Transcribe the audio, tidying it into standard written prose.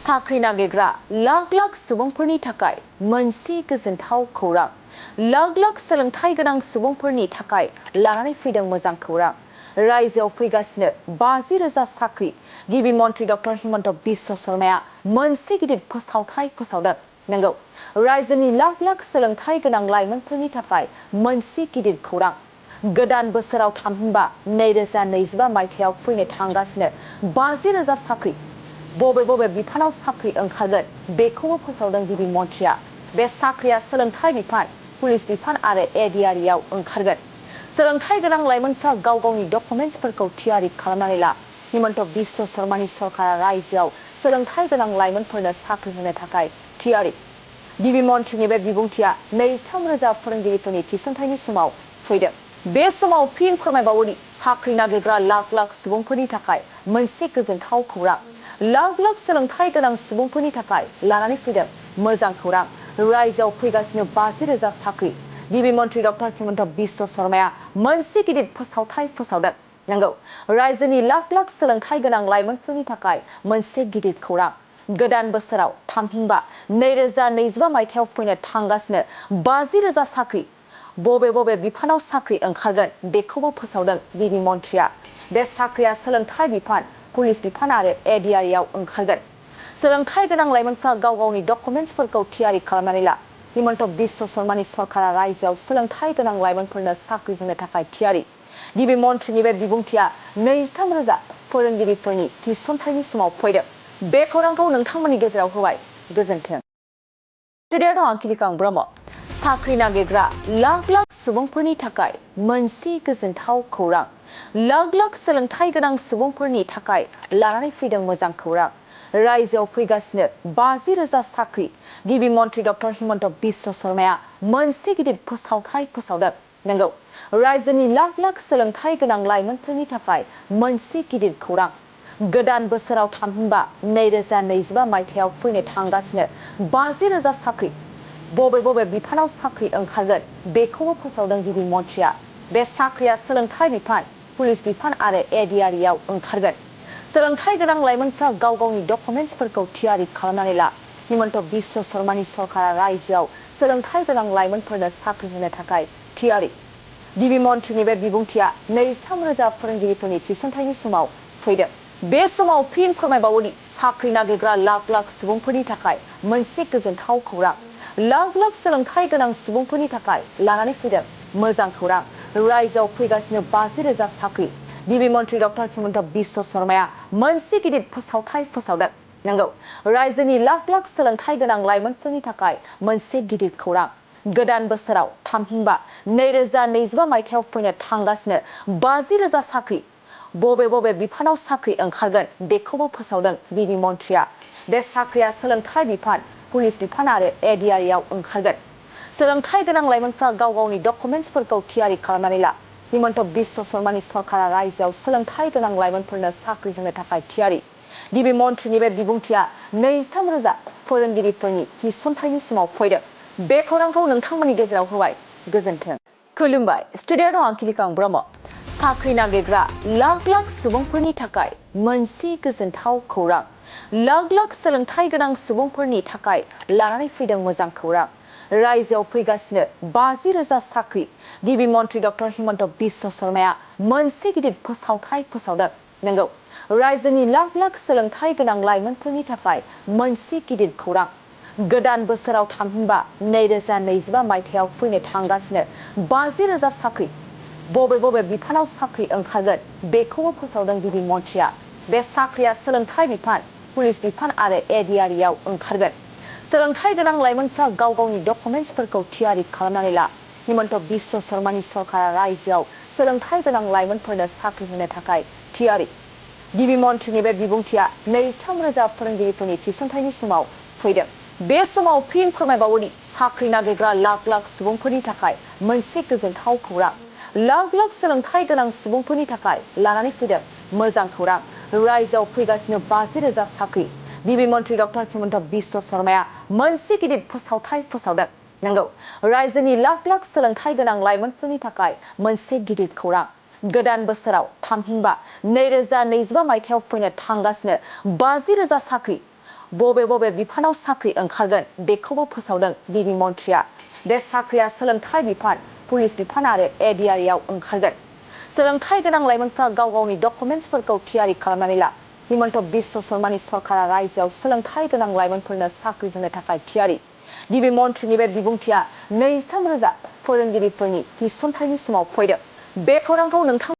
साख्रि नागिरग्रा लाख लाख सुबुंफोरनि थाखाय मोनसे गोजोनथाव खौरां। लाख लाख सोलोंथाइ गोनां सुबुंफोरनि थाखाय लानानै फैदों मोजां खौरां। रायजोआव फैगासिनो 50,000 साख्रि। गिबि मन्थ्रि डक्टर हिमन्त बिश्व शर्माया मोनसे गिदिर फोसावथाय फोसावदों। नंगौ, रायजोनि लाख लाख सोलोंथाइ गोनां लाइमोनफोरनि थाखाय मोनसे गिदिर खौरां। गोदान बोसोराव थामहिनबा 2025 मायथाइयाव फैनो थांगासिनो 50,000 साख्रि। बबे बिफानाव साख्रि ओंखारगोन बेखौबो फोसावदों गिबि मन्थ्रिया। बे साख्रिया सोलोंथाइ बिफान, पुलिस बिफान आरो एडिआरइआव ओंखारगोन। सोलोंथाइ गोनां लाइमोनफ्रा गाव गावनि डकुमेन्ट्सफोरखौ थियारि खालामनानै ला। हिमन्त बिश्व शर्मानि सरकारा रायजोआव सोलोंथाइ गोनां लाइमोनफोरनो साख्रि होनो थाखाय थियारि। गिबि मन्थ्रिनि बे बिबुंथिया 23,000 फोरोंगिरिफोरनि थिसनथायनि समाव फैदों। बे समाव फिन फोरमायबावोदि साख्रि नागिरग्रा लाख लाख सुबुंफोरनि थाखाय मोनसे गोजोनथाव खौरां। लाख लाख सोलोंथाइ गोनां सुबुंफोरनि थाखाय लानानै फैदों मोजां खौरां। रायजोआव फैगासिनो 50,000 साख्रि। गिबि मन्थ्रि डक्टर हिमन्त बिश्व शर्माया मोनसे गिदिर फोसावथाय फोसावदों। नंगौ, रायजोनि लाख लाख सोलोंथाइ गोनां लाइमोनफोरनि थाखाय मोनसे गिदिर खौरां। गोदान बोसोराव थामहिनबा 2025 मायथाइयाव फैनो थांगासिनो 50,000 साख्रि। बबे बिफानाव साख्रि ओंखारगोन बेखौबो फोसावदों गिबि मन्थ्रिया। बे साख्रिया सोलोंथाइ बिफान, पुलिस बिफान आरो एडिआरइआव ओंखारगोन। सोलोंथाइ गोनां लाइमोनफ्रा गाव गावनि डकुमेन्ट्सफोरखौ थियारि खालामनानै ला। हिमन्त बिश्व शर्मानि सरकारा रायजोआव सोलोंथाइ गोनां लाइमोनफोरनो साख्रि होनो थाखाय थियारि। गिबि मन्थ्रिनि बे बिबुंथिया 23,000 फोरोंगिरिफोरनि थिसनथायनि समाव फैदों। बे खौरांखौ नोंथांमोननि गेजेराव होबाय। गोजोन्थों। स्टुडिअ'आव आं किलिकां ब्रह्म। साख्रि नागिरग्रा लाख लाख सुबुंफोरनि थाखाय मोनसे गोजोनथाव खौरां। लाख लाख सोलोंथाइ गोनां सुबुंफोरनि थाखाय लानानै फैदों मोजां खौरां। रायजोआव फैगासिनो 50,000 साख्रि। गिबि मन्थ्रि डक्टर हिमन्त बिश्व शर्माया मोनसे गिदिर फोसावथाय फोसावदों। नंगौ, रायजोनि लाख लाख सोलोंथाइ गोनां लाइमोनफोरनि थाखाय मोनसे गिदिर खौरां। गोदान बोसोराव थामहिनबा 2025 मायथाइयाव फैनो थांगासिनो 50,000 साख्रि। बबे बिफानाव साख्रि ओंखारगोन बेखौबो फोसावदों गिबि मन्थ्रिया। बे साख्रिया सोलोंथाइ बिफान, पुलिस बिफान आरो एडिआरइआव ओंखारगोन। सोलोंथाइ गोनां लाइमोनफ्रा गाव गावनि डकुमेन्ट्सफोरखौ थियारि खालामनानै ला। हिमन्त बिश्व शर्मानि सरकारा रायजोआव सोलोंथाइ गोनां लाइमोनफोरनो साख्रि होनो थाखाय थियारि। गिबि मन्थ्रिनि बे बिबुंथिया 23,000 फोरोंगिरिफोरनि थिसनथायनि समाव फैदों। बे समाव फिन फोरमायबावोदि साख्रि नागिरग्रा लाख लाख सुबुंफोरनि थाखाय मोनसे गोजोनथाव खौरां। लाख लाख सोलोंथाइ गोनां सुबुंफोरनि थाखाय लानानै फैदों मोजां खौरां। रायजोआव फैगासिनो 50,000 साख्रि। गिबि मन्थ्रि डक्टर हिमन्त बिश्व शर्माया मोनसे गिदिर फोसावथाय फोसावदों। नंगौ, रायजोनि लाख लाख सोलोंथाइ गोनां लाइमोनफोरनि थाखाय मोनसे गिदिर खौरां। गोदान बोसोराव थामहिनबा 2025 मायथाइयाव फैनो थांगासिनो 50,000 साख्रि। बबे बिफानाव साख्रि ओंखारगोन बेखौबो फोसावदों गिबि मन्थ्रिया। बे साख्रिया सोलोंथाइ बिफान, पुलिस बिफान आरो एडिआरइआव ओंखारगोन। सोलोंथाइ गोनां लाइमोनफ्रा गाव गावनि डकुमेन्ट्सफोरखौ थियारि खालामनानै ला। हिमन्त बिश्व शर्मानि सरकारा रायजोआव सोलोंथाइ गोनां लाइमोनफोरनो साख्रि होनो थाखाय थियारि। गिबि मन्थ्रिनि बे बिबुंथिया 23,000 फोरोंगिरिफोरनि थिसनथायनि समाव फैदों। बे खौरांखौ नोंथांमोननि गेजेराव होबाय। गोजोन्थों। खुलुमबाय। स्टुडिअ'आव आं किलिकां ब्रह्म। साख्रि नागिरग्रा लाख लाख सुबुंफोरनि थाखाय मोनसे गोजोनथाव खौरां। लाख लाख सोलोंथाइ गोनां सुबुंफोरनि थाखाय लानानै फैदों मोजां खौरां। रायजोआव फैगासिनो 50,000 साख्रि। गिबि मन्थ्रि डक्टर हिमन्त बिश्व शर्माया मोनसे गिदिर फोसावथाय फोसावदों। नंगौ, रायजोनि लाख लाख सोलोंथाइ गोनां लाइमोनफोरनि थाखाय मोनसे गिदिर खौरां। गोदान बोसोराव थामहिनबा 2025 मायथाइयाव फैनो थांगासिनो 50,000 साख्रि। बबे बिफानाव साख्रि ओंखारगोन बेखौबो फोसावदों गिबि मन्थ्रिया। बे साख्रिया सोलोंथाइ बिफान, पुलिस बिफान आरो एडिआरइआव ओंखारगोन। सोलोंथाइ गोनां लाइमोनफ्रा गाव गावनि डकुमेन्ट्सफोरखौ थियारि खालामनानै ला। हिमन्त बिश्व शर्मानि सरकारा रायजोआव सोलोंथाइ गोनां लाइमोनफोरनो साख्रि होनो थाखाय थियारि। गिबि मन्थ्रिनि बे बिबुंथिया 23,000 फोरोंगिरिफोरनि थिसनथायनि समाव फैदों। बे समाव फिन फोरमायबावोदि साख्रि नागिरग्रा लाख लाख सुबुंफोरनि थाखाय मोनसे गोजोनथाव खौरां। लाख लाख सोलोंथाइ गोनां सुबुंफोरनि थाखाय लानानै फैदों मोजां खौरां। रायजोआव फैगासिनो 50,000 साख्रि। गिबि मन्थ्रि डक्टर हिमन्त बिश्व शर्माया मोनसे गिदिर फोसावथाय फोसावदों। नंगौ, रायजोनि लाख लाख सोलोंथाइ गोनां लाइमोनफोरनि थाखाय मोनसे गिदिर खौरां। गोदान बोसोराव थामहिनबा 2025 मायथाइयाव फैनो थांगासिनो 50,000 साख्रि। बबे बबे बिफानाव साख्रि ओंखारगोन बेखौबो फोसावदों गिबि मन्थ्रिया। बे साख्रिया सोलोंथाइ बिफान, पुलिस बिफान आरो एडिआरइआव ओंखारगोन। सोलोंथाइ गोनां लाइमोनफ्रा गाव गावनि डकुमेन्ट्सफोरखौ थियारि खालामनानै ला। हिमन्त बिश्व शर्मानि सरकारा रायजोआव सोलोंथाइ गोनां लाइमोनफोरनो साख्रि होनो थाखाय थियारि। गिबि मन्थ्रिनि बे बिबुंथिया 200,000 फोरोंगिरिफोरनि थिसनथायनि समाव फैदों। बे खौरांखौ नोंथां